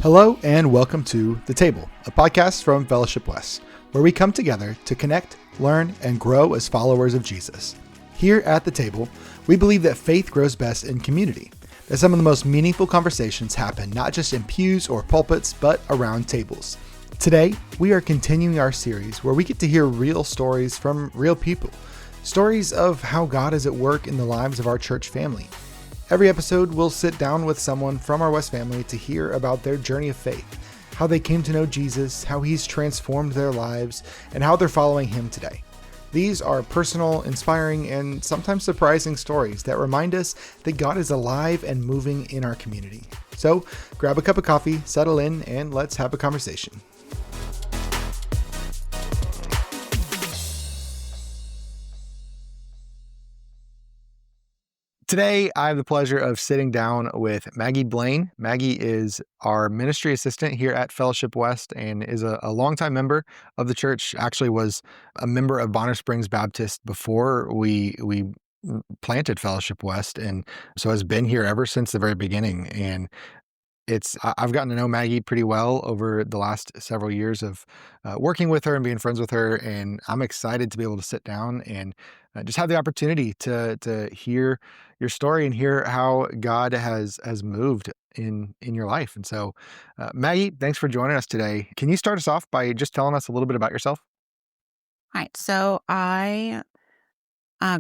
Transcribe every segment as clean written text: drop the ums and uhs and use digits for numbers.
Hello and welcome to The Table, a podcast from Fellowship West, where we come together to connect, learn, and grow as followers of Jesus. Here at The Table, we believe that faith grows best in community, that some of the most meaningful conversations happen not just in pews or pulpits, but around tables. Today, we are continuing our series where we get to hear real stories from real people, stories of how God is at work in the lives of our church family. Every episode, we'll sit down with someone from our West family to hear about their journey of faith, how they came to know Jesus, how he's transformed their lives, and how they're following him today. These are personal, inspiring, and sometimes surprising stories that remind us that God is alive and moving in our community. So grab a cup of coffee, settle in, and let's have a conversation. Today, I have the pleasure of sitting down with Maggie Blaine. Maggie is our ministry assistant here at Fellowship West and is a longtime member of the church. Actually was a member of Bonner Springs Baptist before we planted Fellowship West, and so has been here ever since the very beginning. And I've gotten to know Maggie pretty well over the last several years of working with her and being friends with her, and I'm excited to be able to sit down and just have the opportunity to hear your story and hear how God has moved in your life. And so, Maggie, thanks for joining us today. Can you start us off by just telling us a little bit about yourself? All right, so I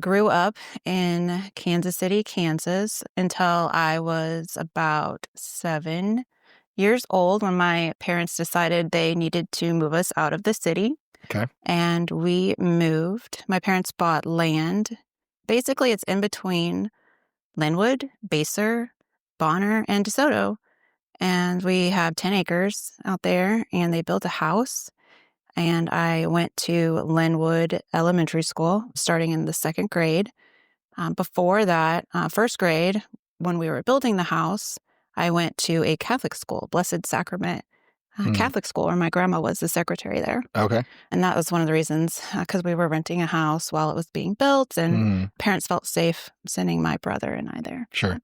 grew up in Kansas City, Kansas, until I was about 7 years old when my parents decided they needed to move us out of the city. Okay. And we moved. My parents bought land. Basically, it's in between Linwood, Basser, Bonner, and DeSoto. And we have 10 acres out there, and they built a house. And I went to Linwood Elementary School starting in the second grade. Before that, first grade, when we were building the house, I went to a Catholic school, Blessed Sacrament Catholic school, where my grandma was the secretary there. Okay. And that was one of the reasons, because we were renting a house while it was being built, and parents felt safe sending my brother and I there. Sure.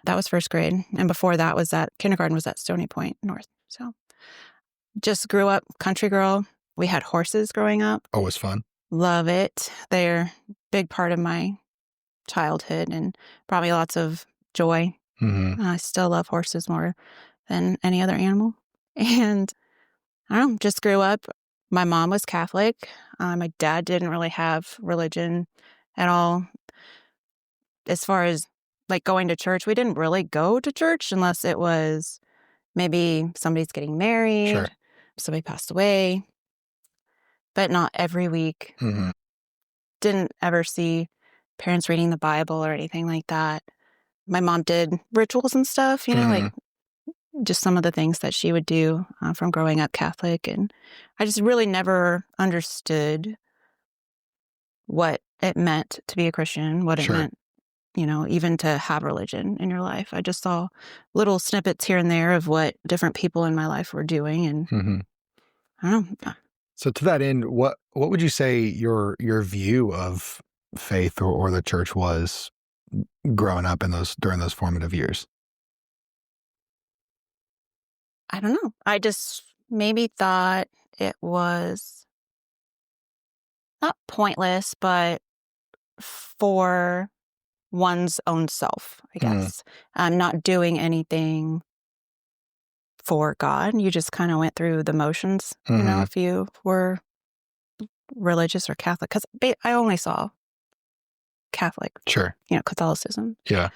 That was first grade. And before that was kindergarten was at Stony Point North. So just grew up country girl. We had horses growing up. Always fun. Love it. They're a big part of my childhood and brought me lots of joy. I still love horses more than any other animal. And I don't know, just grew up. My mom was Catholic. My dad didn't really have religion at all. As far as like going to church, we didn't really go to church unless it was maybe somebody's getting married, Sure. somebody passed away, but not every week. Didn't ever see parents reading the Bible or anything like that. My mom did rituals and stuff, like just some of the things that she would do from growing up Catholic. And I just really never understood what it meant to be a Christian, what it meant, even to have religion in your life. I just saw little snippets here and there of what different people in my life were doing. And I don't know. So to that end, what would you say your view of faith or the church was growing up during those formative years? I don't know. I just maybe thought it was not pointless, but for one's own self, I guess. Not doing anything for God. You just kind of went through the motions, if you were religious or Catholic. Because I only saw Catholic, Sure. Catholicism. Yeah.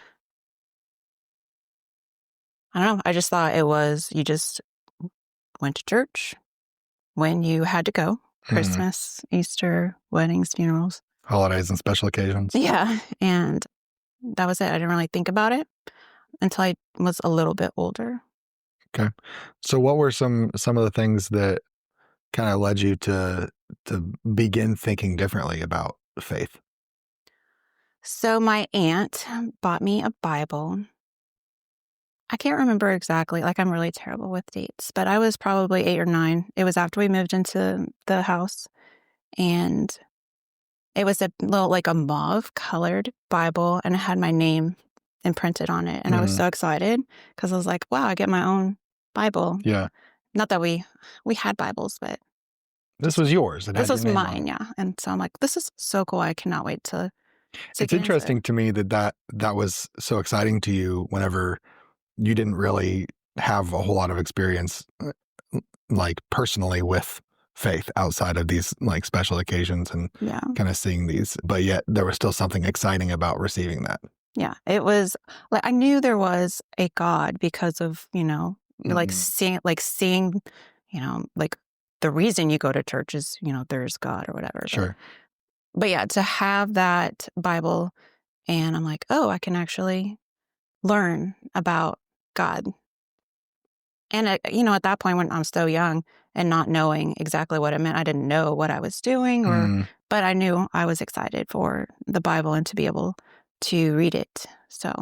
I don't know. I just thought it was, you just went to church when you had to go. Christmas, Easter, weddings, funerals. Holidays and special occasions. Yeah. And that was it. I didn't really think about it until I was a little bit older. Okay. So what were some of the things that kind of led you to begin thinking differently about faith? So my aunt bought me a Bible. I can't remember exactly. I'm really terrible with dates, but I was probably 8 or 9. It was after we moved into the house, and it was a little, a mauve colored Bible, and it had my name imprinted on it. And I was so excited because I was like, wow, I get my own Bible. Yeah. Not that we had Bibles, but this was yours. This was mine, yeah. And so I'm like, this is so cool. I cannot wait to It's interesting to me that was so exciting to you whenever you didn't really have a whole lot of experience, like personally with faith outside of these like special occasions and kind of seeing these, but yet there was still something exciting about receiving that. Yeah, it was like I knew there was a God because of, like seeing, like the reason you go to church is, there's God or whatever. Sure. But yeah, to have that Bible and I'm like, oh, I can actually learn about God. And, at that point when I'm so young and not knowing exactly what it meant, I didn't know what I was doing, but I knew I was excited for the Bible and to be able to read it. So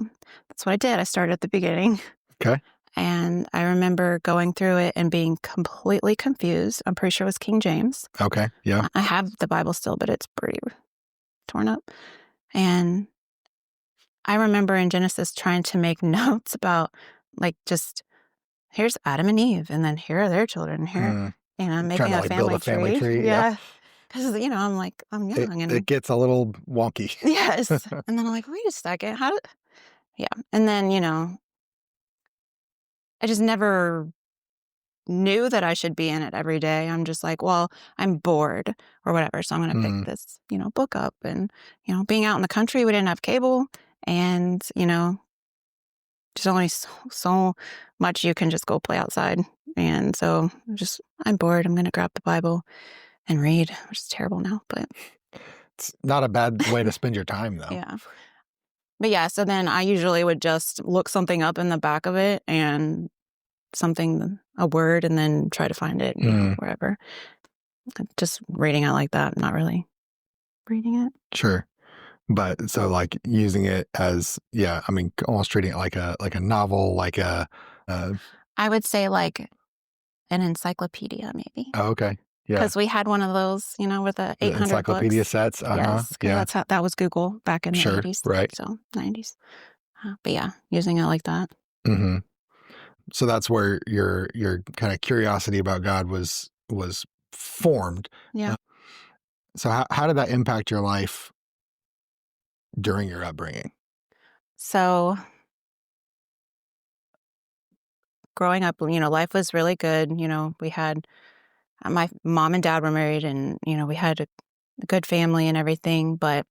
that's what I did. I started at the beginning. Okay. And I remember going through it and being completely confused. I'm pretty sure it was King James. Okay. Yeah. I have the Bible still, but it's pretty torn up. And I remember in Genesis trying to make notes about like just here's Adam and Eve, and then here are their children. Here, making a family tree. Yeah. Because, I'm like, I'm young. It gets a little wonky. Yes. And then I'm like, wait a second. Yeah. And then, I just never knew that I should be in it every day. I'm just like, well, I'm bored or whatever. So I'm going to pick this, book up. And, being out in the country, we didn't have cable. And, there's only so much you can just go play outside. And so I'm bored. I'm going to grab the Bible and read, which is terrible now, but it's not a bad way to spend your time though. Yeah. But yeah, so then I usually would just look something up in the back of it and a word, and then try to find it, wherever. Just reading it like that, not really reading it. Sure. But so like using it as, almost treating it like a novel, like a... I would say like an encyclopedia maybe. Oh, okay. Yeah. Because we had one of those, with the 800 encyclopedia books. sets. Yes, yeah. That was Google back in the 80s. Right. So 90s. But yeah, using it like that. Mm-hmm. So that's where your kind of curiosity about God was formed. Yeah. So how did that impact your life during your upbringing? So growing up, life was really good. We had my mom and dad were married, and we had a good family and everything. But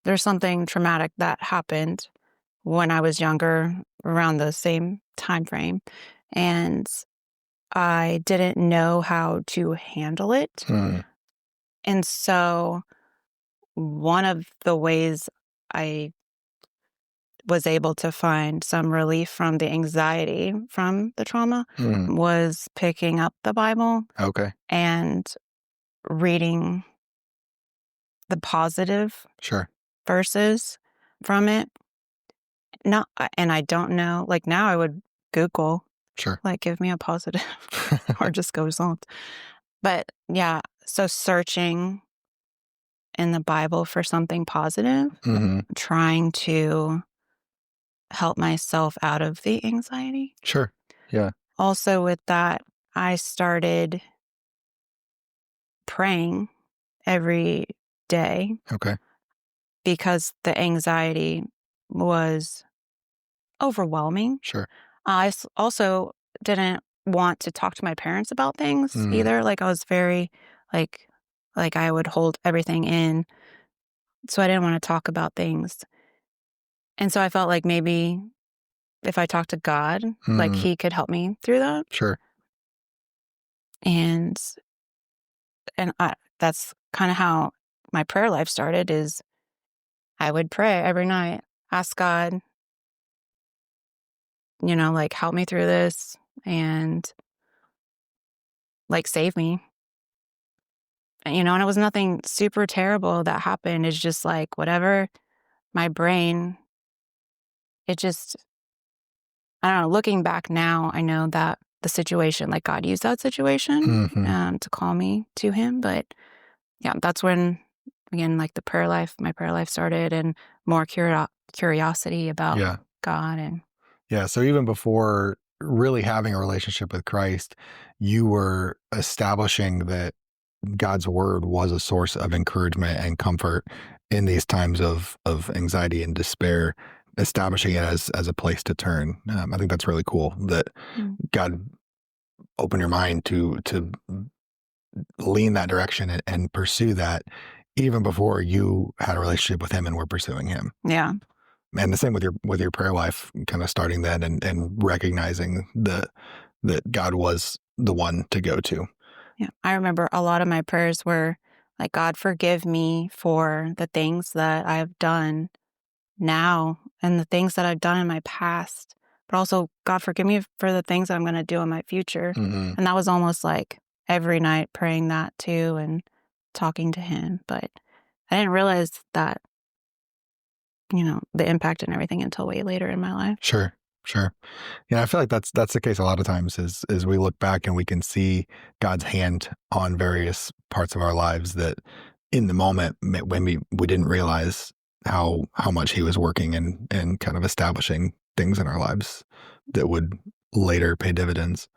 there's something traumatic that happened when I was younger, around the same time frame, and I didn't know how to handle it. And so one of the ways I was able to find some relief from the anxiety from the trauma was picking up the Bible. Okay. And reading the positive verses from it. And I don't know, like now I would Google, like give me a positive or just go Psalms. But yeah, so searching in the Bible for something positive, trying to help myself out of the anxiety. Sure. Yeah. Also with that, I started praying every day. Okay. Because the anxiety was overwhelming. Sure. I also didn't want to talk to my parents about things either. Like I was very like I would hold everything in. So I didn't want to talk about things. And so I felt like maybe if I talked to God, like he could help me through that. Sure. And that's kind of how my prayer life started, is I would pray every night, ask God, like help me through this and like save me. And it was nothing super terrible that happened. It's just like whatever my brain, I don't know, looking back now, I know that the situation, like God used that situation to call me to him. But yeah, that's when, again, like my prayer life started, and more curiosity about God. And yeah, so even before really having a relationship with Christ, you were establishing that God's word was a source of encouragement and comfort in these times of anxiety and despair, establishing it as a place to turn. I think that's really cool that God opened your mind to lean that direction and pursue that even before you had a relationship with him and were pursuing him. Yeah. And the same with your prayer life, kind of starting that and recognizing that God was the one to go to. Yeah. I remember a lot of my prayers were like, God, forgive me for the things that I've done now and the things that I've done in my past, but also, God, forgive me for the things that I'm going to do in my future. Mm-hmm. And that was almost like every night praying that too and talking to him. But I didn't realize that, the impact and everything until way later in my life. Sure. Yeah, I feel like that's the case a lot of times is we look back and we can see God's hand on various parts of our lives that in the moment when we didn't realize how much he was working and kind of establishing things in our lives that would later pay dividends.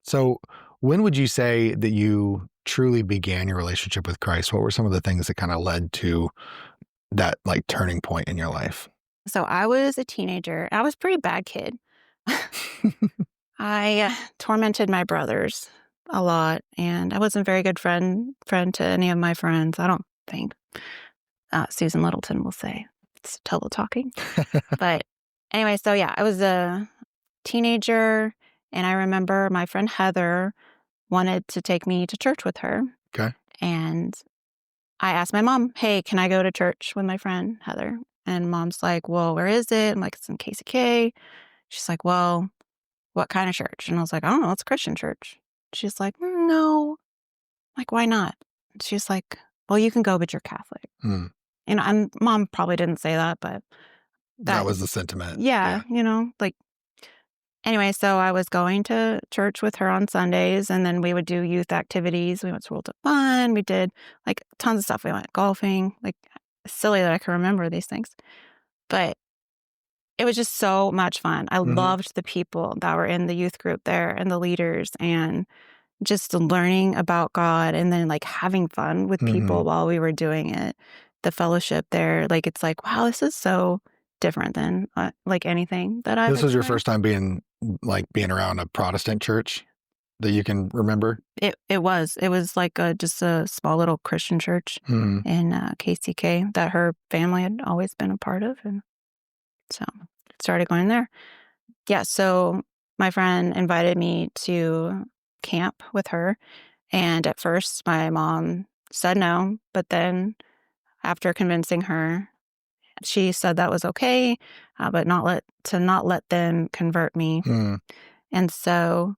So when would you say that you truly began your relationship with Christ? What were some of the things that kind of led to that like turning point in your life? So I was a teenager. I was a pretty bad kid. I tormented my brothers a lot, and I wasn't a very good friend to any of my friends, I don't think. Susan Littleton will say it's double talking. But anyway, so yeah, I was a teenager, and I remember my friend Heather wanted to take me to church with her. Okay. And I asked my mom, hey, can I go to church with my friend Heather? And mom's like, well, where is it? I'm like, it's in KCK. She's like, well, what kind of church? And I was like, I don't know, it's a Christian church. She's like, no. I'm like, why not? She's like, well, you can go, but you're Catholic. And mom probably didn't say that, but that was the sentiment. Yeah, like, anyway, so I was going to church with her on Sundays, and then we would do youth activities. We went to World of Fun. We did like tons of stuff. We went golfing, like silly that I can remember these things. But it was just so much fun. I loved the people that were in the youth group there and the leaders and just learning about God and then like having fun with people while we were doing it. The fellowship there, like it's like, wow, this is so different than like anything that I've This was your first time being around a Protestant church that you can remember? It was like just a small little Christian church in KCK that her family had always been a part of. And so started going there. Yeah, so my friend invited me to camp with her. And at first my mom said no, but then after convincing her, she said that was okay, but not let them convert me. And so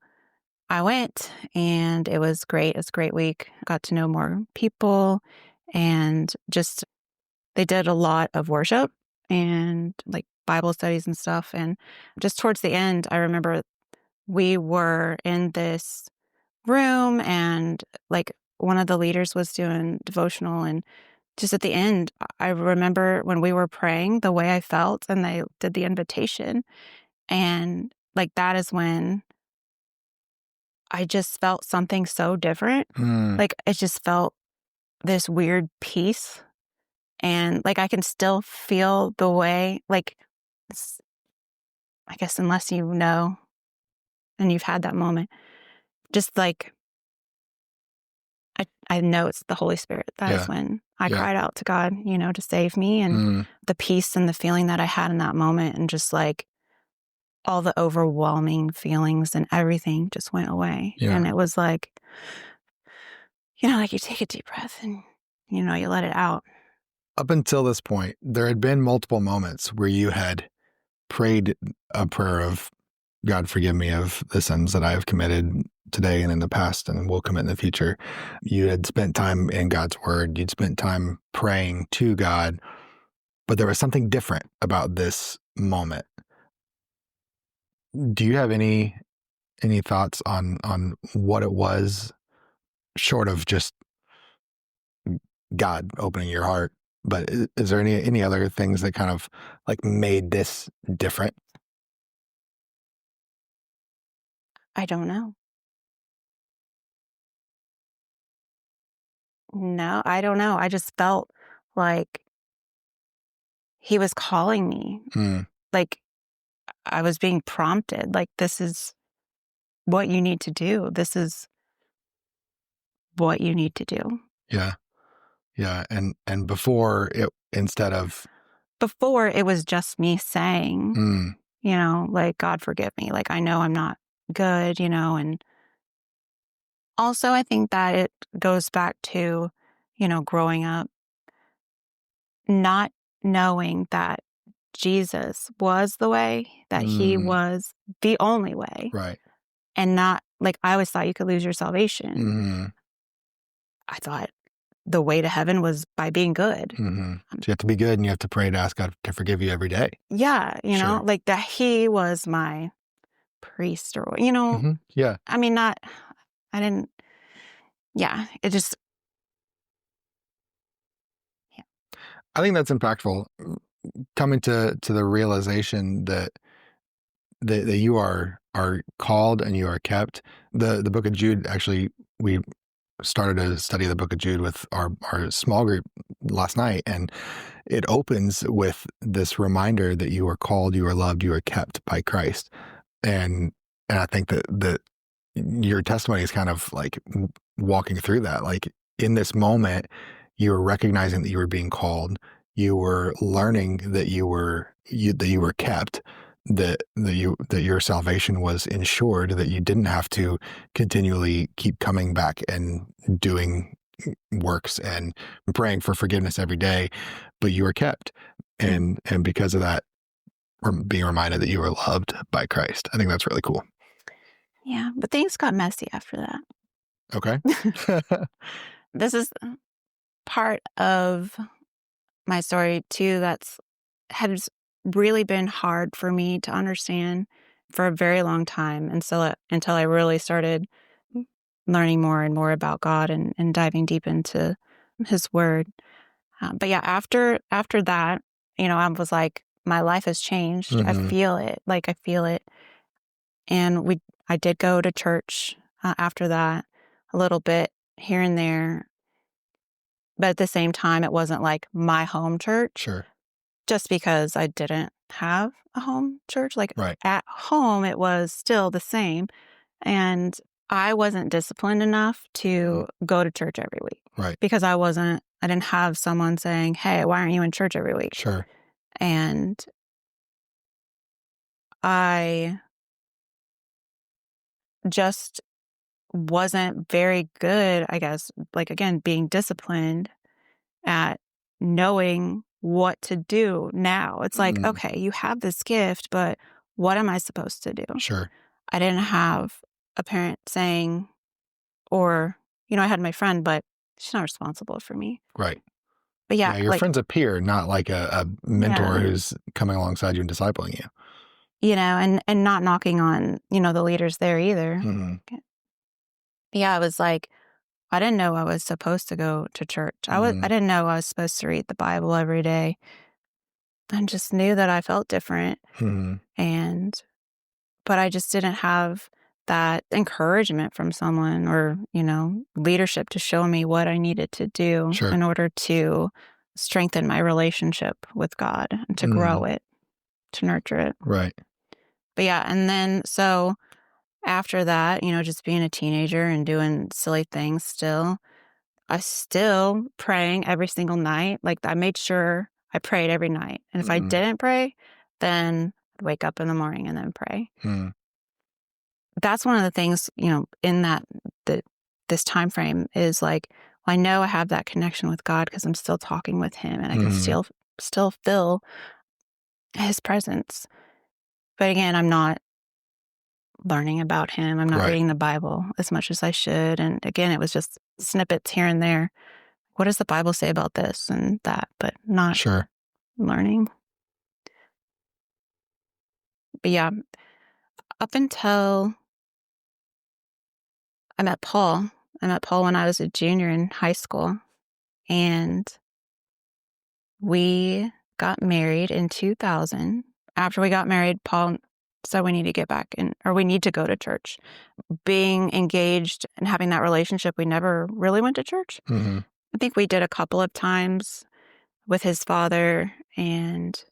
I went, and it was great. It was a great week. I got to know more people, and just they did a lot of worship and like Bible studies and stuff. And just towards the end, I remember we were in this room, and like one of the leaders was doing devotional, and just at the end, I remember when we were praying the way I felt, and they did the invitation, and like that is when I just felt something so different. Like it just felt this weird peace, and like I can still feel the way, like I guess unless you know and you've had that moment, just like I know it's the Holy Spirit. That is when I cried out to God, to save me, and the peace and the feeling that I had in that moment, and just like all the overwhelming feelings and everything just went away. And it was like, like you take a deep breath and, you let it out. Up until this point, there had been multiple moments where you had prayed a prayer of, God, forgive me of the sins that I have committed today and in the past and will commit in the future. You had spent time in God's word. You'd spent time praying to God, but there was something different about this moment. Do you have any thoughts on what it was, short of just God opening your heart? But is there any other things that kind of like made this different? I don't know. No, I don't know. I just felt like he was calling me. Mm. Like I was being prompted. Like, this is what you need to do. This is what you need to do. Yeah. Yeah. And before it, instead of, Before, it was just me saying, mm, like, God forgive me. Like, I know I'm not good, and also I think that it goes back to, growing up, not knowing that Jesus was the way, that he mm, was the only way, right. and not like I always thought you could lose your salvation. Mm-hmm. I thought the way to heaven was by being good. Mm-hmm. So you have to be good and you have to pray to ask God to forgive you every day. Yeah, Sure. like that he was my priest or, Mm-hmm. Yeah. I mean, I didn't, yeah, it just, yeah. I think that's impactful. Coming to the realization that you are called and you are kept. The book of Jude, actually, we started a study of the book of Jude with our small group last night, and it opens with this reminder that you are called, you are loved, you are kept by Christ. And I think that your testimony is kind of like walking through that. Like in this moment, you were recognizing that you were being called. You were learning that you were kept. That your salvation was ensured. That you didn't have to continually keep coming back and doing works and praying for forgiveness every day, but you were kept. And because of that, being reminded that you were loved by Christ. I think that's really cool. Yeah, but things got messy after that. Okay. This is part of my story too has really been hard for me to understand for a very long time until I really started learning more and more about God and diving deep into his word. But yeah, after that, I was like, my life has changed. I Mm-hmm. feel it. Like I feel it. And I did go to church after that a little bit here and there. But at the same time, it wasn't like my home church, Sure. just because I didn't have a home church. Like Right. at home, it was still the same. And I wasn't disciplined enough to go to church every week. Right. Because I didn't have someone saying, hey, why aren't you in church every week? Sure. And I just wasn't very good, I guess, like again, being disciplined at knowing what to do now. It's like, Mm. okay, you have this gift, but what am I supposed to do? Sure. I didn't have a parent saying, or, I had my friend, but she's not responsible for me. Right. But yeah, Yeah, your like, friend's a peer, not like a mentor yeah, who's coming alongside you and discipling you. and not knocking on, the leaders there either. Mm-hmm. Yeah, it was like, I didn't know I was supposed to go to church. I Mm-hmm. didn't know I was supposed to read the Bible every day. I just knew that I felt different. Mm-hmm. But I just didn't have that encouragement from someone or, leadership to show me what I needed to do Sure. in order to strengthen my relationship with God and to Mm-hmm. grow it, to nurture it. Right. But yeah, and then so after that, just being a teenager and doing silly things still, I still praying every single night. Like I made sure I prayed every night. And if I Mm-hmm. didn't pray, then I'd wake up in the morning and then pray. Mm-hmm. That's one of the things, in this time frame is like, I know I have that connection with God because I'm still talking with him and I can Mm-hmm. still feel his presence. But again, I'm not learning about him. I'm not Right. reading the Bible as much as I should. And again, it was just snippets here and there. What does the Bible say about this and that, but not Sure. learning. But yeah, up until I met Paul. I met Paul when I was a junior in high school, and we got married in 2000. After we got married, Paul So we need to get back we need to go to church. Being engaged and having that relationship, we never really went to church. Mm-hmm. I think we did a couple of times with his father, and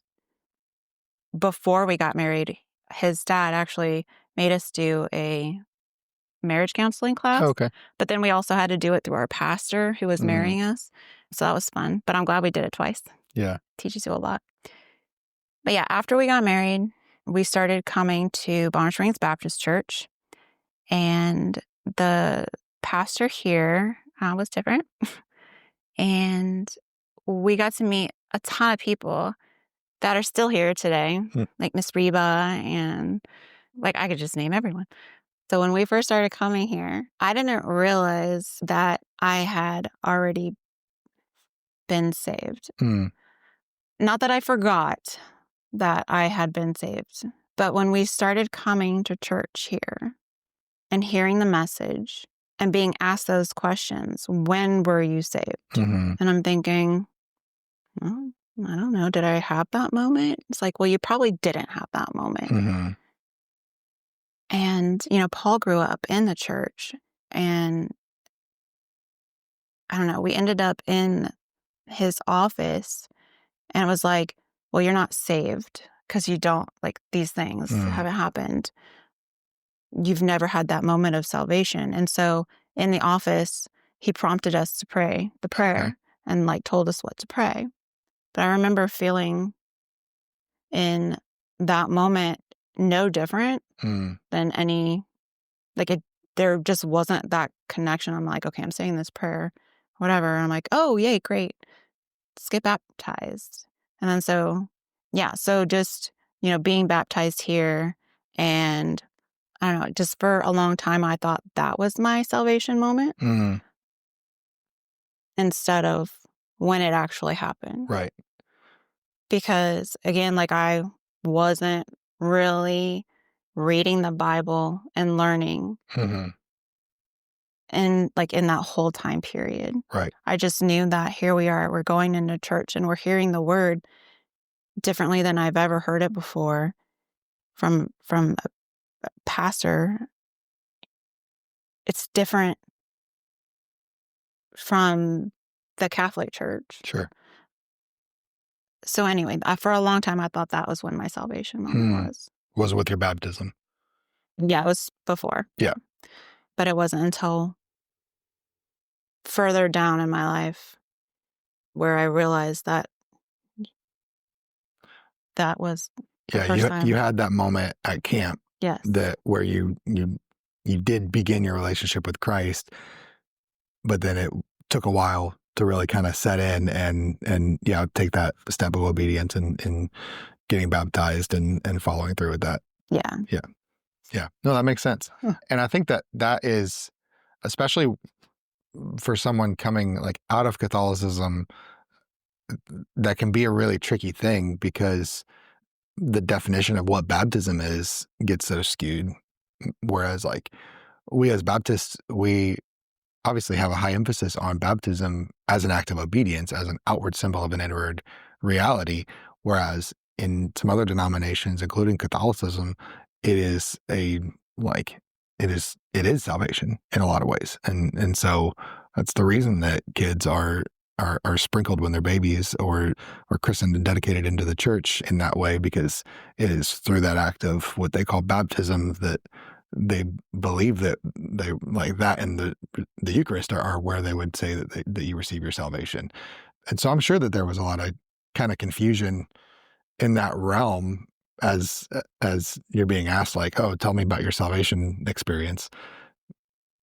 before we got married, his dad actually made us do a marriage counseling class. Okay. But then we also had to do it through our pastor who was marrying us. So that was fun. But I'm glad we did it twice. Yeah. Teaches you a lot. But yeah, after we got married, we started coming to Bonner Springs Baptist Church. And the pastor here was different. And we got to meet a ton of people that are still here today, like Miss Reba, and like I could just name everyone. So when we first started coming here, I didn't realize that I had already been saved. Not that I forgot that I had been saved, but when we started coming to church here and hearing the message and being asked those questions, when were you saved? And I'm thinking, well, I don't know. Did I have that moment? It's like, well, you probably didn't have that moment. And, Paul grew up in the church, and I don't know, we ended up in his office, and it was like, well, you're not saved because you don't, like, these things haven't happened. You've never had that moment of salvation. And so in the office, he prompted us to pray the prayer and like told us what to pray. But I remember feeling in that moment no different than any, there just wasn't that connection. I'm like, okay, I'm saying this prayer, whatever. And I'm like, oh, yay, great. Let's get baptized. And then so just, being baptized here, and I don't know, just for a long time, I thought that was my salvation moment instead of when it actually happened. Right. Because again, like I wasn't really reading the Bible and learning and like in that whole time period. Right. I just knew that here we are, we're going into church and we're hearing the word differently than I've ever heard it before from a pastor. It's different from the Catholic Church. Sure. So anyway, for a long time, I thought that was when my salvation moment was. Was it with your baptism? Yeah, it was before. Yeah. But it wasn't until further down in my life where I realized that was the first time. You had that moment at camp. Yes. Where you did begin your relationship with Christ, but then it took a while to really kind of set in and take that step of obedience and getting baptized and following through with that. Yeah. No, that makes sense. And I think that is, especially for someone coming like out of Catholicism, that can be a really tricky thing because the definition of what baptism is gets so skewed. Whereas like we as Baptists, we obviously have a high emphasis on baptism as an act of obedience, as an outward symbol of an inward reality. Whereas in some other denominations, including Catholicism, it is salvation in a lot of ways. And so that's the reason that kids are sprinkled when they're babies or christened and dedicated into the church in that way, because it is through that act of what they call baptism that they believe that they like that, and the Eucharist are where they would say that you receive your salvation. And so I'm sure that there was a lot of kind of confusion in that realm as you're being asked, like, oh, tell me about your salvation experience.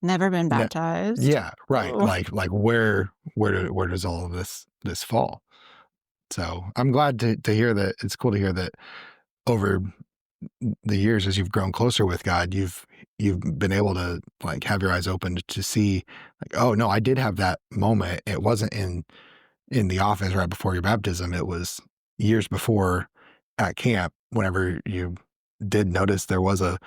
Never been baptized. Yeah, right. Like where does all of this fall? So I'm glad to hear that. It's cool to hear that over the years, as you've grown closer with God, you've been able to like have your eyes opened to see like, oh no, I did have that moment. It wasn't in the office right before your baptism. It was years before at camp, whenever you did notice there was a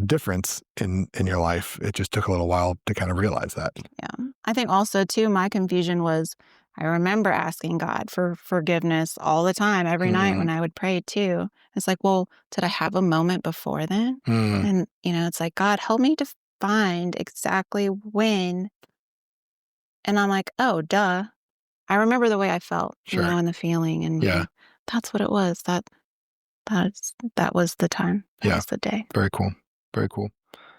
difference in your life. It just took a little while to kind of realize that. Yeah. I think also too, my confusion was I remember asking God for forgiveness all the time, every night when I would pray too. It's like, well, did I have a moment before then? And, it's like, God, help me to find exactly when. And I'm like, oh, duh. I remember the way I felt, Sure. and the feeling. And that's what it was. That was the time. That was the day. Very cool. Very cool.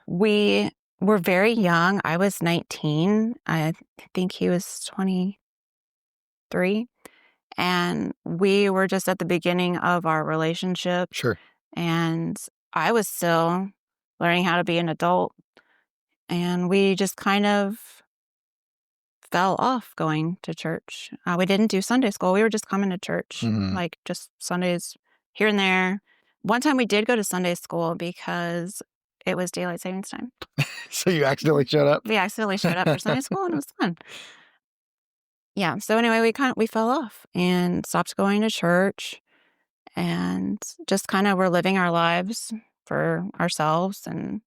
We were very young. I was 19. I think he was 23. And we were just at the beginning of our relationship. Sure. And I was still learning how to be an adult. And we just kind of fell off going to church. We didn't do Sunday school. We were just coming to church, like just Sundays here and there. One time we did go to Sunday school because it was daylight savings time. So you accidentally showed up? We accidentally showed up for Sunday school, and it was fun. Yeah. So anyway, we fell off and stopped going to church, and just kind of were living our lives for ourselves. And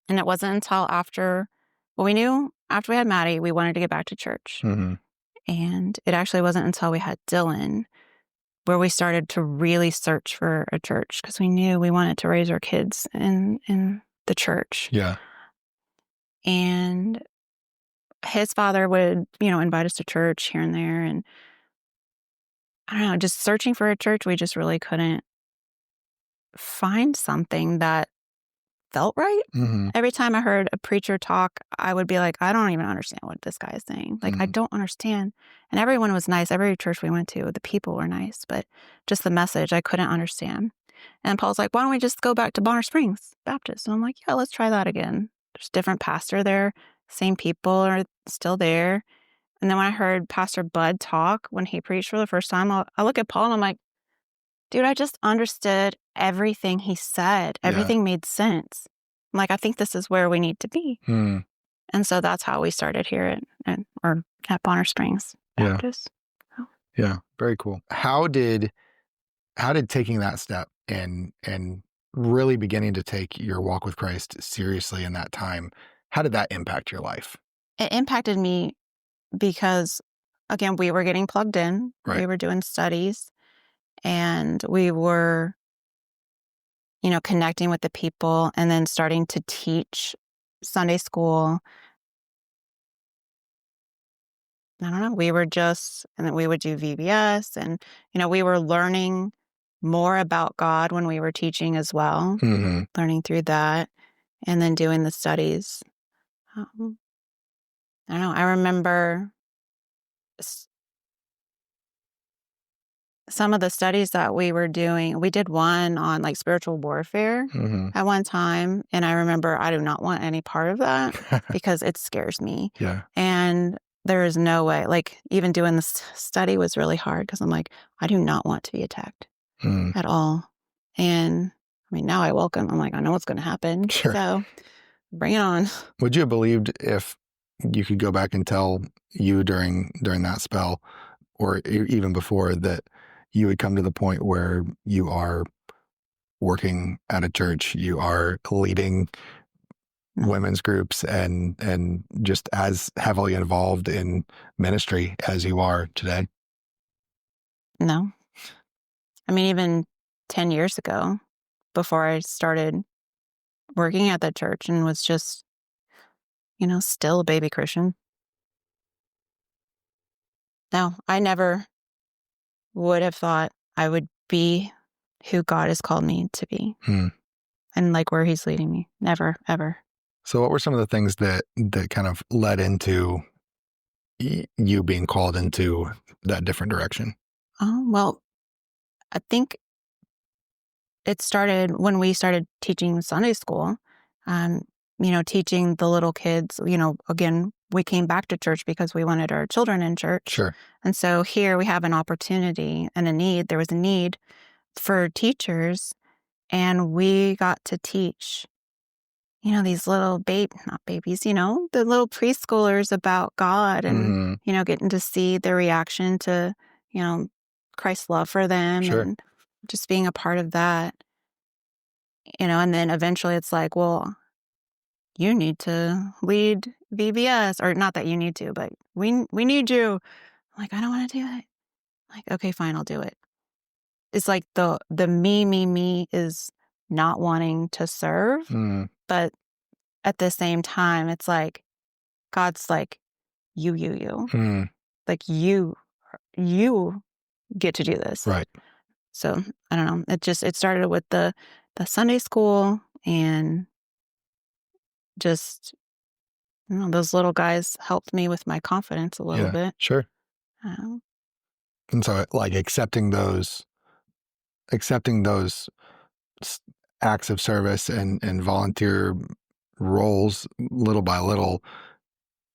it wasn't until we knew after we had Maddie, we wanted to get back to church. And it actually wasn't until we had Dylan where we started to really search for a church, because we knew we wanted to raise our kids in the church. Yeah. And his father would, invite us to church here and there. And I don't know, just searching for a church, we just really couldn't find something that felt right. Every time I heard a preacher talk, I would be like, I don't even understand what this guy is saying. Like, I don't understand. And everyone was nice. Every church we went to, the people were nice, but just the message, I couldn't understand. And Paul's like, why don't we just go back to Bonner Springs Baptist? And I'm like, yeah, let's try that again. There's a different pastor there. Same people are still there. And then when I heard Pastor Bud talk when he preached for the first time, I look at Paul and I'm like, dude, I just understood everything he said. Everything made sense. I'm like, I think this is where we need to be. And so that's how we started here at Bonner Springs Baptist. Yeah, very cool. How did taking that step and really beginning to take your walk with Christ seriously in that time, how did that impact your life? It impacted me because, again, we were getting plugged in. Right. We were doing studies, and we were, connecting with the people, and then starting to teach Sunday school. I don't know. And then we would do VBS, and, we were learning more about God when we were teaching as well, learning through that, and then doing the studies. I don't know. I remember some of the studies that we were doing. We did one on like spiritual warfare at one time. And I remember I do not want any part of that because it scares me. Yeah. And there is no way, like even doing this study was really hard because I'm like, I do not want to be attacked at all. And I mean, now I'm like, I know what's going to happen. Sure. So bring it on. Would you have believed if you could go back and tell you during that spell, or even before, that you would come to the point where you are working at a church, you are leading women's groups and just as heavily involved in ministry as you are today? No. I mean, even 10 years ago, before I started working at that church and was just, still a baby Christian. No, I never would have thought I would be who God has called me to be and like where he's leading me. Never, ever. So what were some of the things that kind of led into you being called into that different direction? Well, I think it started when we started teaching Sunday school, teaching the little kids, again, we came back to church because we wanted our children in church. Sure. And so here we have an opportunity and a need. There was a need for teachers, and we got to teach, these little not babies, the little preschoolers about God and, getting to see their reaction to, Christ's love for them. Sure. And just being a part of that, and then eventually it's like, well, you need to lead VBS, or not that you need to, but we need you. I'm like, I don't want to do it. Like, okay, fine, I'll do it. It's like the me is not wanting to serve, but at the same time, it's like God's like, you. Like you get to do this. Right. So I don't know. It started with the Sunday school, and just, those little guys helped me with my confidence a little bit. Sure. And so like accepting those acts of service and volunteer roles little by little,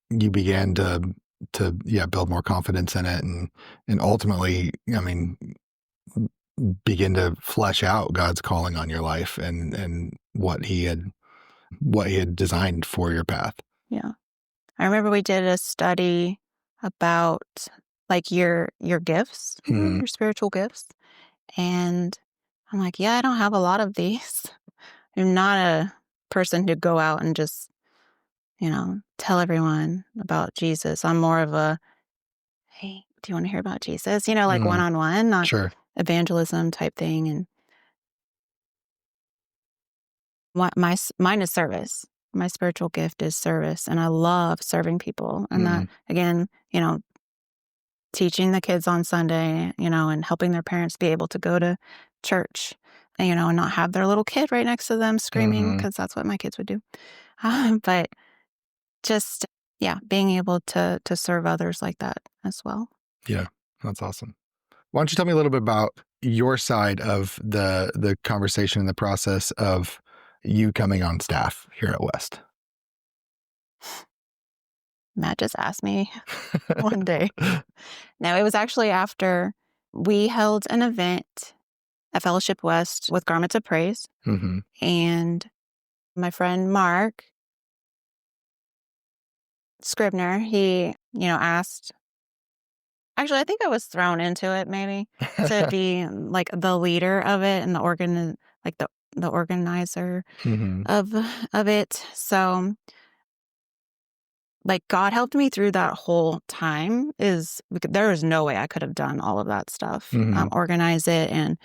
you began to build more confidence in it, and ultimately, I mean, begin to flesh out God's calling on your life and what he had designed for your path. Yeah. I remember we did a study about like your gifts, your spiritual gifts. And I'm like, yeah, I don't have a lot of these. I'm not a person to go out and just, tell everyone about Jesus. I'm more of a, hey, do you want to hear about Jesus? Like one-on-one, not evangelism type thing. And mine is service. My spiritual gift is service, and I love serving people. And that, again, teaching the kids on Sunday, and helping their parents be able to go to church, and not have their little kid right next to them screaming, because that's what my kids would do. But just, being able to serve others like that as well. Yeah, that's awesome. Why don't you tell me a little bit about your side of the conversation and the process of you coming on staff here at West? Matt just asked me one day. No, it was actually after we held an event at Fellowship West with Garments of Praise. And my friend Mark Scribner, he, asked, actually, I think I was thrown into it maybe to be like the leader of it and the organizer of it. So like God helped me through that whole time. There was no way I could have done all of that stuff, organize it, and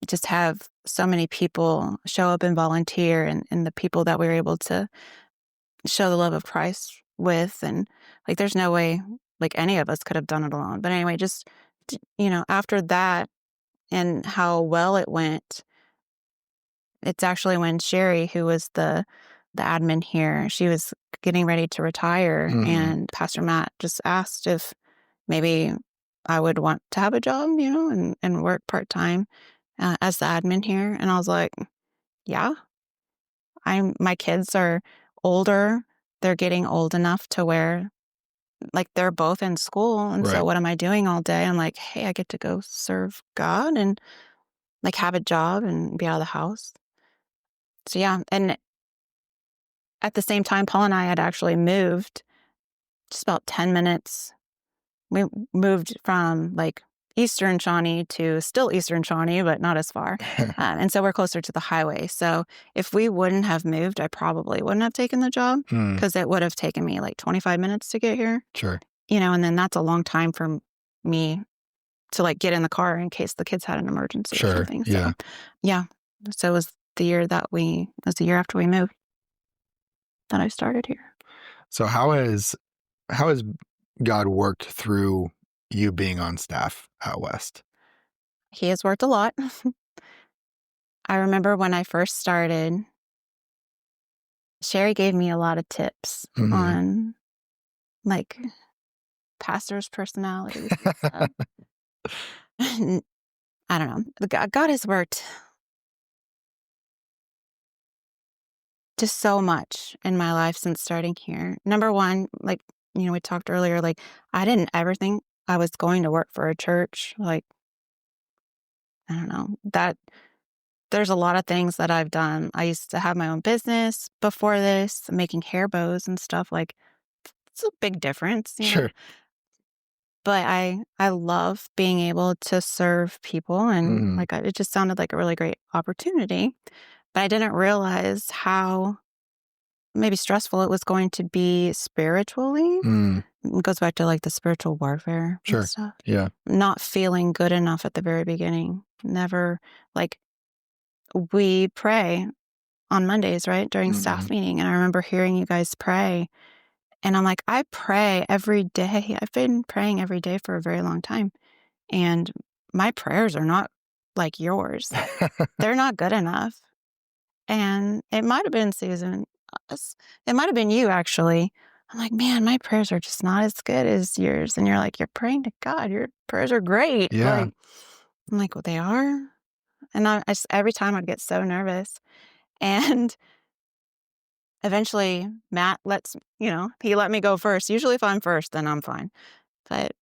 just have so many people show up and volunteer, and the people that we were able to show the love of Christ with. And like, there's no way like any of us could have done it alone. But anyway, just, after that and how well it went, it's actually when Sherry, who was the admin here, she was getting ready to retire, and Pastor Matt just asked if maybe I would want to have a job, and work part-time as the admin here. And I was like, yeah, my kids are older. They're getting old enough to where like they're both in school. And so what am I doing all day? I'm like, hey, I get to go serve God and like have a job and be out of the house. So yeah. And at the same time, Paul and I had actually moved just about 10 minutes. We moved from like Eastern Shawnee to still Eastern Shawnee, but not as far. And so we're closer to the highway. So if we wouldn't have moved, I probably wouldn't have taken the job, because it would have taken me like 25 minutes to get here. Sure. And then that's a long time for me to like get in the car in case the kids had an emergency or something. So, yeah. So it was the year after we moved that I started here. So how has God worked through you being on staff at West? He has worked a lot. I remember when I first started, Sherry gave me a lot of tips on like pastors' personalities and stuff. I don't know. God has worked just so much in my life since starting here. Number one, like, we talked earlier, like I didn't ever think I was going to work for a church. Like, I don't know, that there's a lot of things that I've done. I used to have my own business before this, making hair bows and stuff. Like, it's a big difference, Sure. But I love being able to serve people, and like it just sounded like a really great opportunity. But I didn't realize how maybe stressful it was going to be spiritually. It goes back to like the spiritual warfare and stuff. Yeah. Not feeling good enough at the very beginning. Never, like, we pray on Mondays, right? During staff meeting. And I remember hearing you guys pray. And I'm like, I pray every day. I've been praying every day for a very long time. And my prayers are not like yours. They're not good enough. And it might have been Susan. It might have been you, actually. I'm like, man, my prayers are just not as good as yours. And you're like, you're praying to God. Your prayers are great. Yeah. Like, I'm like, well, they are. And I just, every time I'd get so nervous. And eventually Matt he let me go first. Usually if I'm first, then I'm fine. But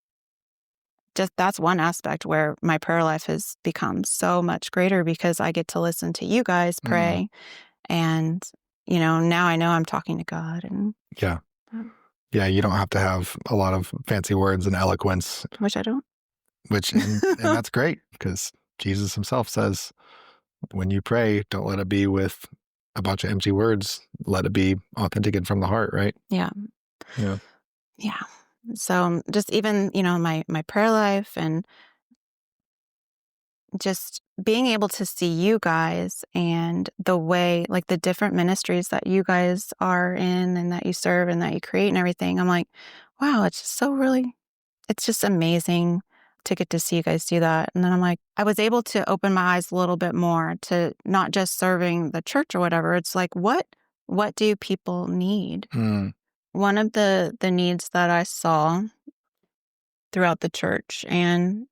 just that's one aspect where my prayer life has become so much greater because I get to listen to you guys pray. And, now I know I'm talking to God. And Yeah. Yeah, you don't have to have a lot of fancy words and eloquence. Which I don't. And that's great because Jesus himself says, when you pray, don't let it be with a bunch of empty words. Let it be authentic and from the heart, right? Yeah. Yeah. Yeah. So just even, my prayer life and just being able to see you guys and the way, like the different ministries that you guys are in and that you serve and that you create and everything, I'm like, wow, it's just amazing to get to see you guys do that. And then I'm like, I was able to open my eyes a little bit more to not just serving the church or whatever. It's like, what do people need? One of the needs that I saw throughout the church and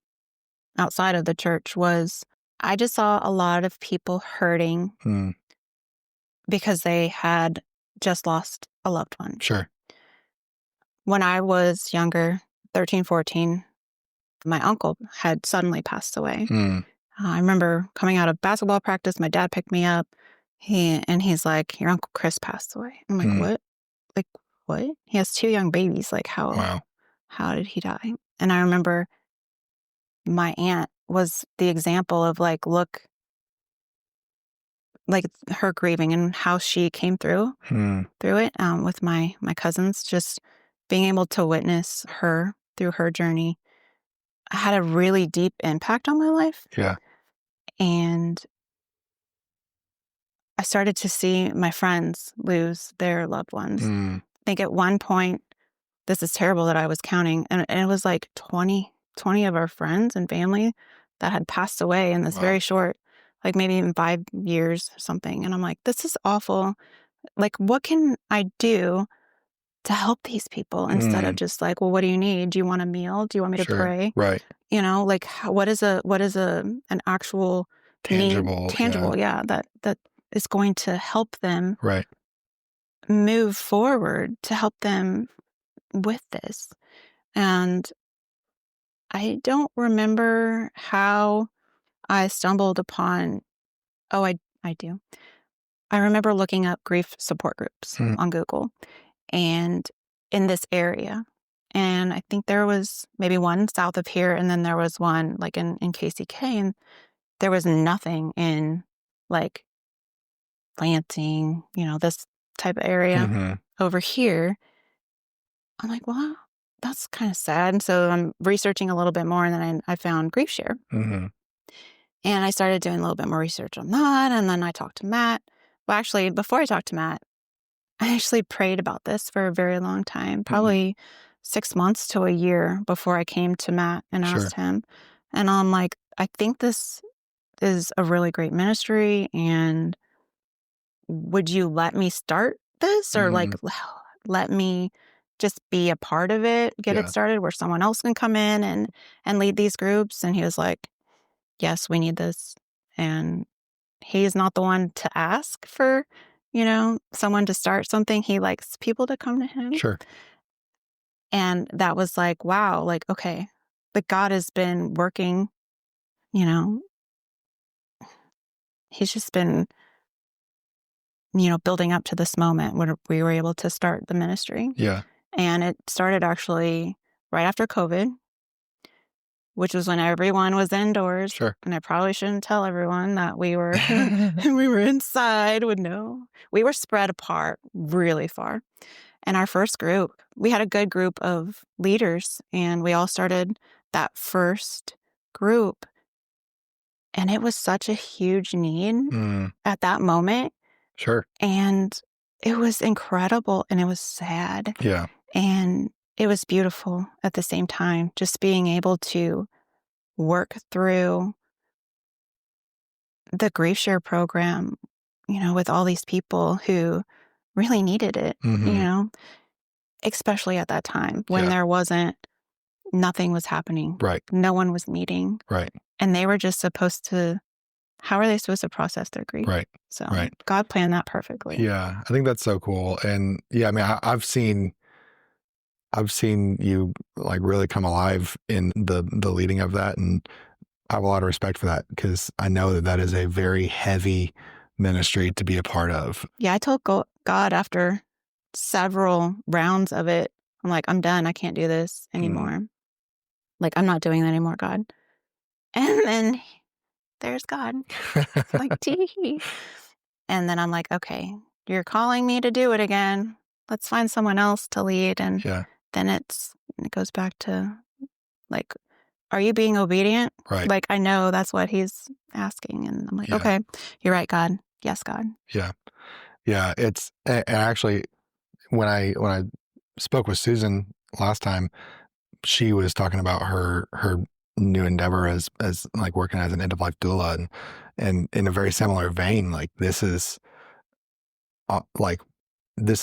outside of the church was I just saw a lot of people hurting because they had just lost a loved one. Sure. When I was younger, 13, 14, my uncle had suddenly passed away. I remember coming out of basketball practice, my dad picked me up. He's like, your Uncle Chris passed away. I'm like, what? Like, what? He has 2 young babies. Like, how did he die? And I remember my aunt was the example of like, look, like her grieving and how she came through it with my cousins, just being able to witness her through her journey had a really deep impact on my life. Yeah. And I started to see my friends lose their loved ones. I think at one point, this is terrible that I was counting, and it was like 20 of our friends and family that had passed away in this very short, like maybe even 5 years or something. And I'm like, this is awful. Like, what can I do to help these people instead of just like, well, what do you need? Do you want a meal? Do you want me to pray? Right. Like what is an actual Tangible. Yeah, that is going to help them Right. move forward, to help them with this. And I don't remember how I stumbled upon, I do. I remember looking up grief support groups on Google and in this area. And I think there was maybe one south of here, and then there was one like in KCK, and there was nothing in like Lansing, this type of area over here. I'm like, well, that's kind of sad. And so I'm researching a little bit more, and then I found GriefShare. And I started doing a little bit more research on that. And then I talked to Matt. Well, actually, before I talked to Matt, I actually prayed about this for a very long time, probably 6 months to a year before I came to Matt and asked him. And I'm like, I think this is a really great ministry. And would you let me start this, or like let me just be a part of it, get it started where someone else can come in and lead these groups? And he was like, yes, we need this. And he's not the one to ask for, someone to start something. He likes people to come to him. Sure. And that was like, wow, like, okay, but God has been working, he's just been, building up to this moment when we were able to start the ministry. Yeah. And it started actually right after COVID. which was when everyone was indoors. Sure. And I probably shouldn't tell everyone that we were we were inside with we were spread apart really far. And our first group, we had a good group of leaders, and we all started that first group. And it was such a huge need at that moment. Sure. And it was incredible, and it was sad. Yeah. And it was beautiful at the same time, just being able to work through the GriefShare program, with all these people who really needed it, especially at that time when there wasn't, nothing was happening. Right. No one was meeting. Right. And they were just supposed to, how are they supposed to process their grief? Right. So Right. God planned that perfectly. Yeah. I think that's so cool. And yeah, I mean, I've seen you like really come alive in the leading of that. And I have a lot of respect for that because I know that that is a very heavy ministry to be a part of. Yeah. I told God after several rounds of it, I'm like, I'm done. I can't do this anymore. Like, I'm not doing that anymore, God. And then there's God. Like, tee. And then I'm like, okay, you're calling me to do it again. Let's find someone else to lead. And then it goes back to like, are you being obedient? Right. Like, I know that's what he's asking. And I'm like, okay, you're right, God. Yes, God. Yeah. Yeah. It's, and actually, when I spoke with Susan last time, she was talking about her new endeavor as like working as an end of life doula, and in a very similar vein, like this is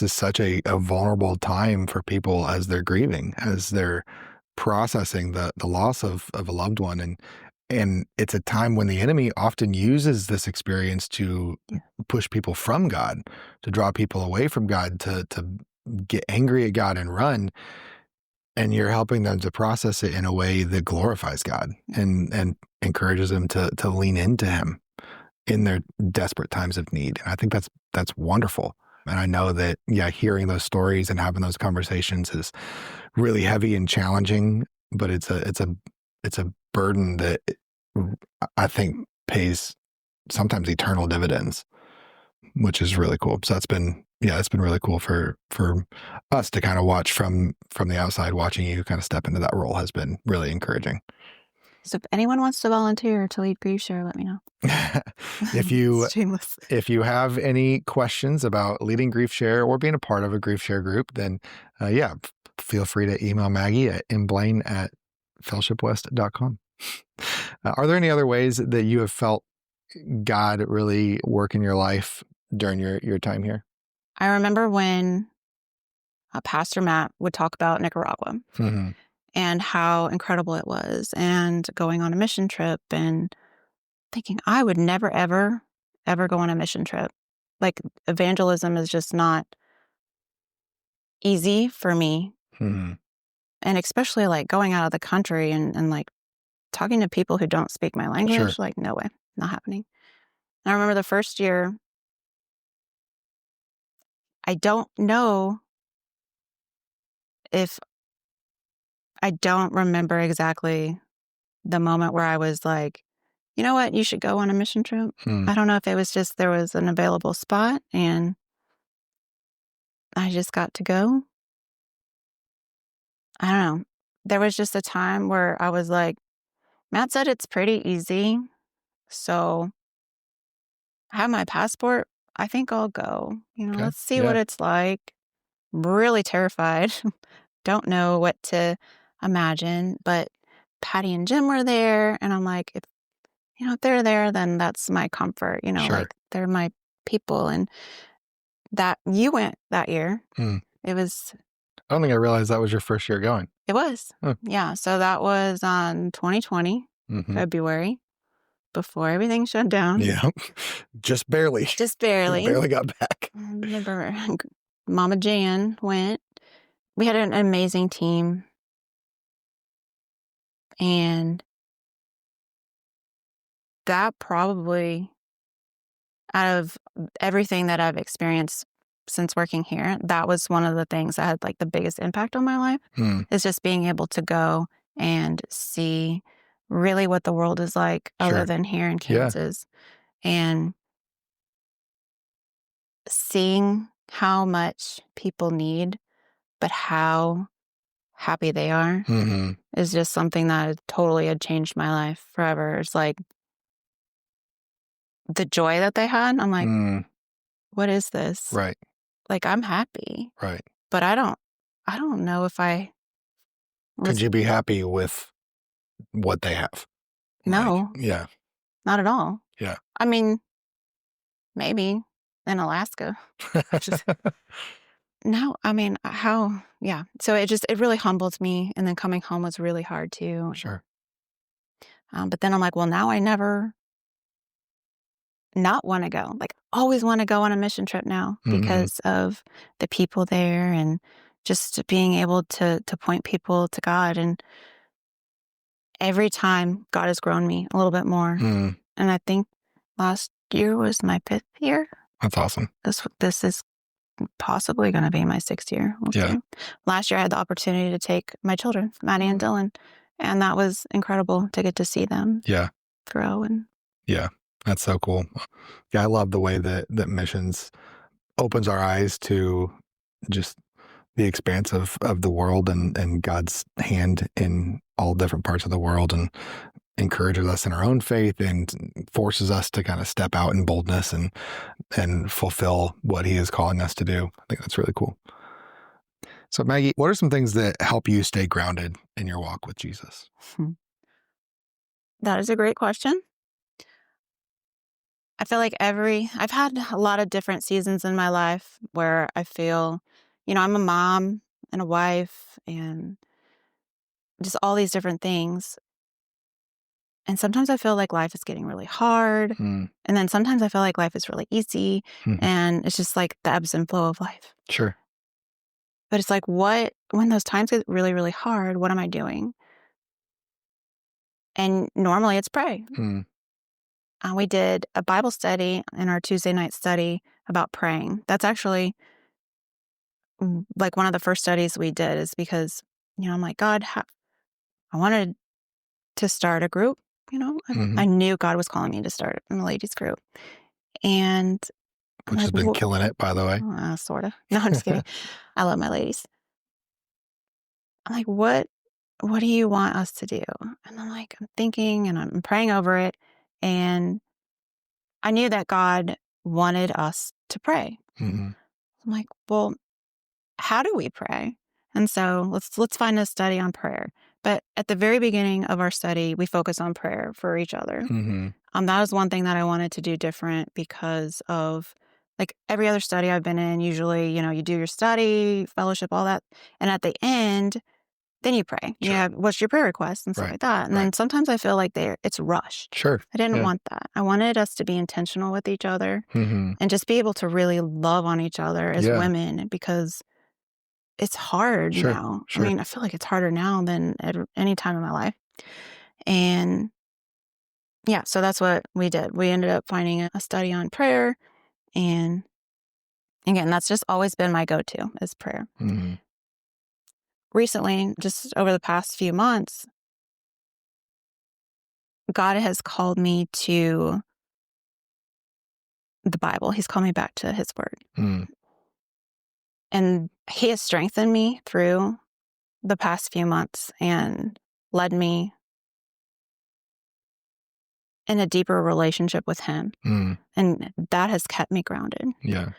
such a vulnerable time for people as they're grieving, as they're processing the loss of a loved one, and it's a time when the enemy often uses this experience to push people from God, to draw people away from God, to get angry at God and run. And you're helping them to process it in a way that glorifies God and encourages them to lean into him in their desperate times of need. And I think that's wonderful. And I know that, hearing those stories and having those conversations is really heavy and challenging, but it's a burden that I think pays sometimes eternal dividends, which is really cool. So it's been really cool for us to kind of watch from the outside. Watching you kind of step into that role has been really encouraging. So if anyone wants to volunteer to lead GriefShare, let me know. If you have any questions about leading GriefShare or being a part of a GriefShare group, then feel free to email Maggie at mblaine@fellowshipwest.com. Are there any other ways that you have felt God really work in your life during your time here? I remember when Pastor Matt would talk about Nicaragua and how incredible it was, and going on a mission trip, and thinking I would never, ever, ever go on a mission trip. Like, evangelism is just not easy for me. And especially like going out of the country and like talking to people who don't speak my language, like, no way, not happening. And I remember the first year, I don't know if I don't remember exactly the moment where I was like, you know what, you should go on a mission trip. I don't know if it was just there was an available spot and I just got to go. I don't know. There was just a time where I was like, Matt said it's pretty easy. So I have my passport. I think I'll go. Let's see what it's like. I'm really terrified. Don't know what to imagine. But Patty and Jim were there. And I'm like, if they're there, then that's my comfort. Like they're my people. And that you went that year. It was... I don't think I realized that was your first year going. It was. Yeah. So that was on 2020, February, before everything shut down. Yeah. Just barely. Barely got back. I remember Mama Jan went. We had an amazing team. And that probably, out of everything that I've experienced since working here, that was one of the things that had like the biggest impact on my life, is just being able to go and see really what the world is like other Sure. than here in Yeah. Kansas. And seeing how much people need, but how happy they are Mm-hmm. is just something that totally had changed my life forever. It's like the joy that they had. I'm like, what is this? Right. Like, I'm happy, Right. but I don't know if I Could was, you be happy with what they have? Like, no, yeah. not at all. Yeah. I mean, maybe in Alaska. Just, no, I mean, how, yeah. So it really humbled me. And then coming home was really hard too. Sure. But then I'm like, well, now I never not want to go. Like, always want to go on a mission trip now because of the people there and just being able to point people to God. And every time God has grown me a little bit more. Mm. And I think last year was my 5th year. That's awesome. This is possibly going to be my 6th year. We'll see. Last year I had the opportunity to take my children, Maddie and Dylan, and that was incredible to get to see them grow. And yeah, that's so cool. Yeah, I love the way that missions opens our eyes to just the expanse of the world and God's hand in all different parts of the world, and encourages us in our own faith and forces us to kind of step out in boldness and fulfill what he is calling us to do. I think that's really cool. So Maggie, what are some things that help you stay grounded in your walk with Jesus? that is a great question. I feel like I've had a lot of different seasons in my life where I feel, I'm a mom and a wife and just all these different things. And sometimes I feel like life is getting really hard. And then sometimes I feel like life is really easy. And it's just like the ebbs and flow of life. Sure. But it's like, when those times get really, really hard, what am I doing? And normally it's pray. We did a Bible study in our Tuesday night study about praying. That's actually like one of the first studies we did, is because, I'm like, God, I wanted to start a group. I knew God was calling me to start a ladies group. And which has been killing it, by the way. Sort of. No, I'm just kidding. I love my ladies. I'm like, what do you want us to do? And I'm like, I'm thinking and I'm praying over it. And I knew that God wanted us to pray. I'm like, well, how do we pray? And so let's find a study on prayer. But at the very beginning of our study, we focus on prayer for each other. That was one thing that I wanted to do different because of, like, every other study I've been in, usually, you do your study, fellowship, all that. And at the end, then you pray. Sure. Yeah, what's your prayer request and stuff like that. And then sometimes I feel like it's rushed. Sure. I didn't want that. I wanted us to be intentional with each other and just be able to really love on each other as women, because it's hard now. I mean, I feel like it's harder now than at any time in my life. And yeah, so that's what we did. We ended up finding a study on prayer. And again, that's just always been my go-to, is prayer. Recently, just over the past few months, God has called me to the Bible. He's called me back to his word. And he has strengthened me through the past few months and led me in a deeper relationship with him. And that has kept me grounded. Yeah.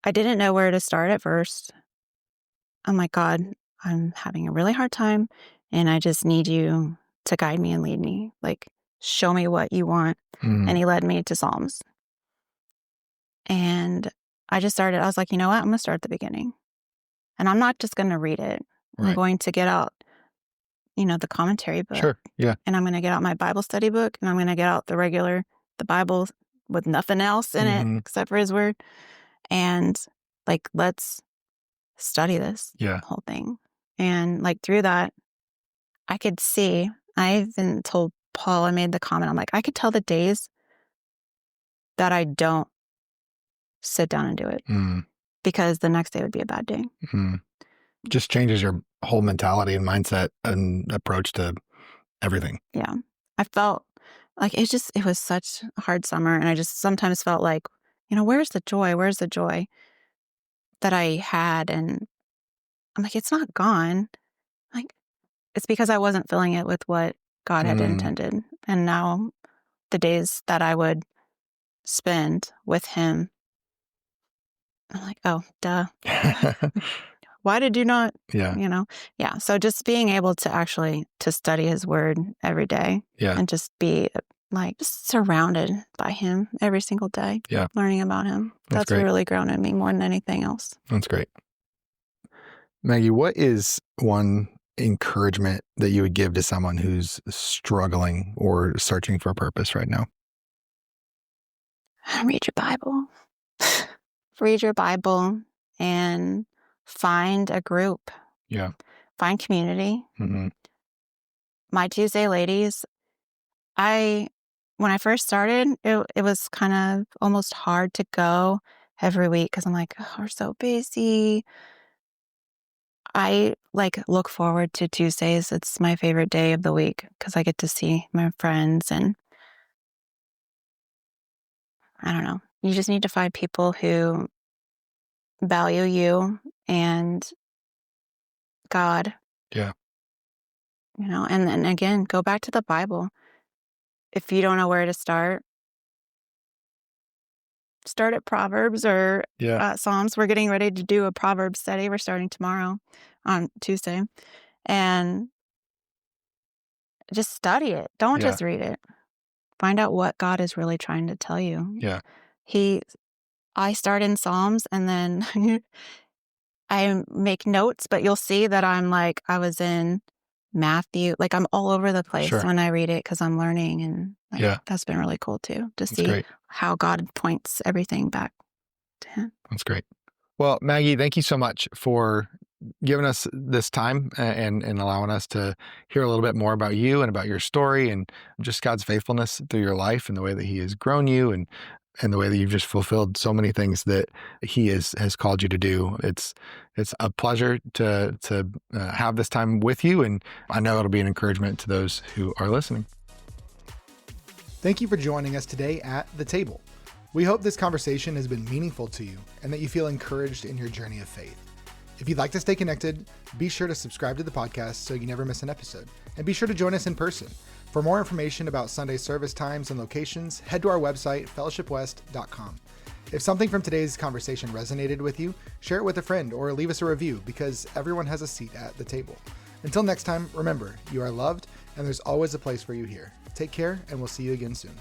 I didn't know where to start at first. I'm like, God, I'm having a really hard time, and I just need you to guide me and lead me. Like, show me what you want. And he led me to Psalms. And I was like, you know what? I'm going to start at the beginning. And I'm not just going to read it. I'm going to get out, the commentary book. Sure. Yeah. And I'm going to get out my Bible study book, and I'm going to get out the Bible with nothing else in it except for his word. And like, let's study this whole thing. And like, through that, I could see, I even told Paul, I made the comment, I'm like, I could tell the days that I don't sit down and do it because the next day would be a bad day. Just changes your whole mentality and mindset and approach to everything. Yeah. I felt like it was such a hard summer. And I just sometimes felt like, where's the joy? Where's the joy that I had? And I'm like, it's not gone. Like, it's because I wasn't filling it with what God had intended. And now the days that I would spend with him, I'm like, oh, duh. Why did you not, Yeah. Yeah. So just being able to actually to study his word every day and just be like just surrounded by him every single day, learning about him. That's really grown in me more than anything else. That's great. Maggie, what is one encouragement that you would give to someone who's struggling or searching for a purpose right now? Read your Bible. Read your Bible and find a group. Yeah. Find community. Mm-hmm. My Tuesday ladies, when I first started, it was kind of almost hard to go every week because I'm like, oh, we're so busy. I look forward to Tuesdays. It's my favorite day of the week because I get to see my friends, and I don't know. You just need to find people who value you and God. Yeah. And then again, go back to the Bible. If you don't know where to start at Proverbs or Psalms. We're getting ready to do a Proverbs study. We're starting tomorrow on Tuesday. And just study it. Don't just read it. Find out what God is really trying to tell you. Yeah. I start in Psalms and then I make notes, but you'll see that I was in Matthew. I'm all over the place when I read it because I'm learning. And that's been really cool too, to see how God points everything back to him. That's great. Well, Maggie, thank you so much for giving us this time and allowing us to hear a little bit more about you and about your story and just God's faithfulness through your life and the way that he has grown you and the way that you've just fulfilled so many things that he has called you to do. It's a pleasure to have this time with you, and I know it'll be an encouragement to those who are listening. Thank you for joining us today at The Table. We hope this conversation has been meaningful to you and that you feel encouraged in your journey of faith. If you'd like to stay connected, be sure to subscribe to the podcast so you never miss an episode. And be sure to join us in person. For more information about Sunday service times and locations, head to our website, fellowshipwest.com. If something from today's conversation resonated with you, share it with a friend or leave us a review because everyone has a seat at the table. Until next time, remember, you are loved and there's always a place for you here. Take care, and we'll see you again soon.